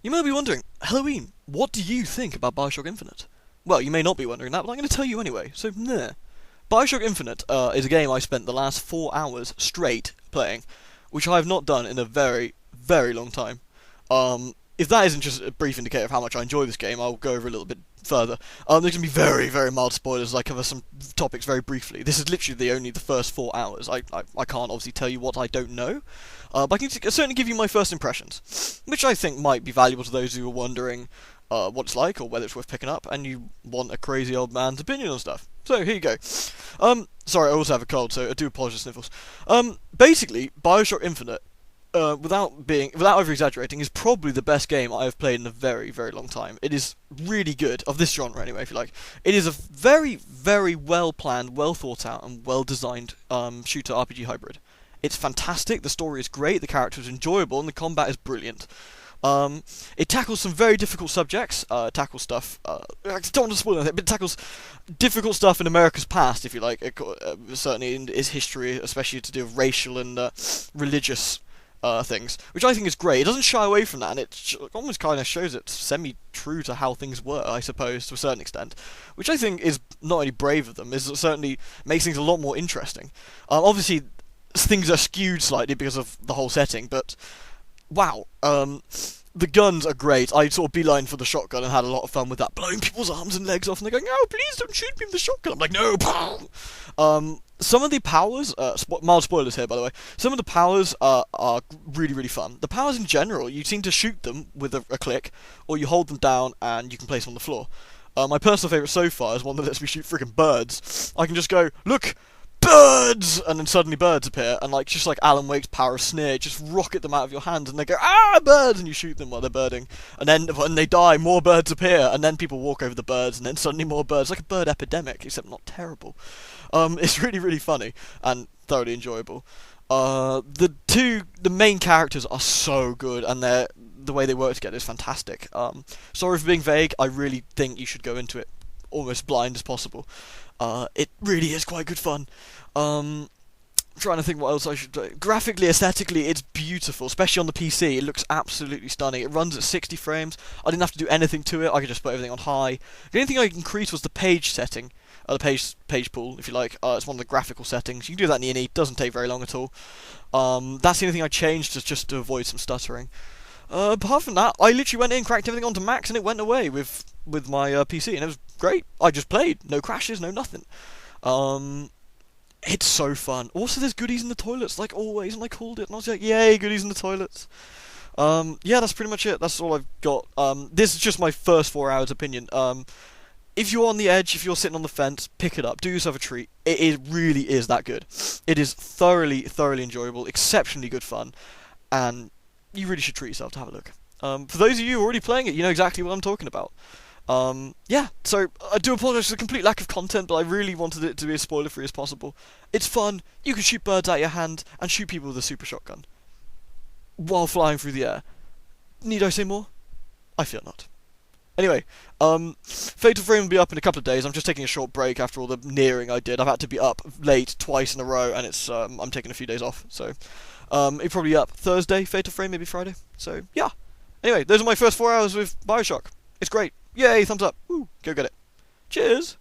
You may be wondering, Helloween, what do you think about Bioshock Infinite? Well, you may not be wondering that, but I'm going to tell you anyway, so nah. Bioshock Infinite is a game I spent the last 4 hours straight playing, which I have not done in a very, very long time. If that isn't just a brief indicator of how much I enjoy this game, I'll go over a little bit further. There's going to be very, very mild spoilers as I cover some topics very briefly. This is literally only the first 4 hours. I can't obviously tell you what I don't know, but I can certainly give you my first impressions, which I think might be valuable to those who are wondering what it's like or whether it's worth picking up, and you want a crazy old man's opinion on stuff. So here you go. Sorry, I also have a cold, so I do apologise, sniffles. Basically, Bioshock Infinite, without over exaggerating, is probably the best game I have played in a very, very long time. It is really good, of this genre anyway, if you like. It is a very, very well planned, well thought out, and well designed shooter RPG hybrid. It's fantastic. The story is great. The character is enjoyable, and the combat is brilliant. It tackles some very difficult subjects. Tackles stuff. I don't want to spoil anything, but it tackles difficult stuff in America's past, if you like. Certainly in its history, especially to do with racial and religious things, which I think is great. It doesn't shy away from that, and it almost kind of shows it semi-true to how things were, I suppose, to a certain extent, which I think is not only brave of them, is certainly makes things a lot more interesting. Obviously, things are skewed slightly because of the whole setting, but wow, the guns are great. I sort of beeline for the shotgun and had a lot of fun with that, blowing people's arms and legs off, and they're going, "Oh, please don't shoot me with the shotgun." I'm like, "No!" Some of the powers, mild spoilers here, by the way. Some of the powers are really, really fun. The powers in general, you seem to shoot them with a click, or you hold them down and you can place them on the floor. My personal favourite so far is one that lets me shoot freaking birds. I can just go, "Look! Birds!" And then suddenly birds appear, and just like Alan Wake's power of sneer, just rocket them out of your hands, and they go, "Ah, birds!" and you shoot them while they're birding. And then when they die, more birds appear, and then people walk over the birds, and then suddenly more birds. Like a bird epidemic, except not terrible. It's really, really funny, and thoroughly enjoyable. The main characters are so good, and the way they work together is fantastic. Sorry for being vague, I really think you should go into it almost blind as possible. It really is quite good fun. Trying to think what else I should do. Graphically, aesthetically, it's beautiful, especially on the PC. It looks absolutely stunning. It runs at 60 frames. I didn't have to do anything to it. I could just put everything on high. The only thing I increased was the page setting, the page pool, if you like. It's one of the graphical settings. You can do that in E&E. It doesn't take very long at all. That's the only thing I changed, just to avoid some stuttering. Apart from that, I literally went in, cracked everything onto max, and it went away with my PC, and it was great. I just played. No crashes, no nothing. It's so fun. Also, there's goodies in the toilets, like always, and I called it, and I was like, yay, goodies in the toilets. Yeah, that's pretty much it. That's all I've got. This is just my first 4 hours opinion. If you're on the edge, if you're sitting on the fence, pick it up. Do yourself a treat. It really is that good. It is thoroughly, thoroughly enjoyable, exceptionally good fun, and you really should treat yourself to have a look. For those of you already playing it, you know exactly what I'm talking about. Yeah, so I do apologise for the complete lack of content, but I really wanted it to be as spoiler-free as possible. It's fun. You can shoot birds out of your hand and shoot people with a super shotgun while flying through the air. Need I say more? I fear not. Anyway, Fatal Frame will be up in a couple of days. I'm just taking a short break after all the nearing I did. I've had to be up late twice in a row, and it's I'm taking a few days off, so it'll probably be up Thursday, Fatal Frame, maybe Friday. So yeah. Anyway, those are my first 4 hours with Bioshock. It's great. Yay, thumbs up. Woo, go get it. Cheers.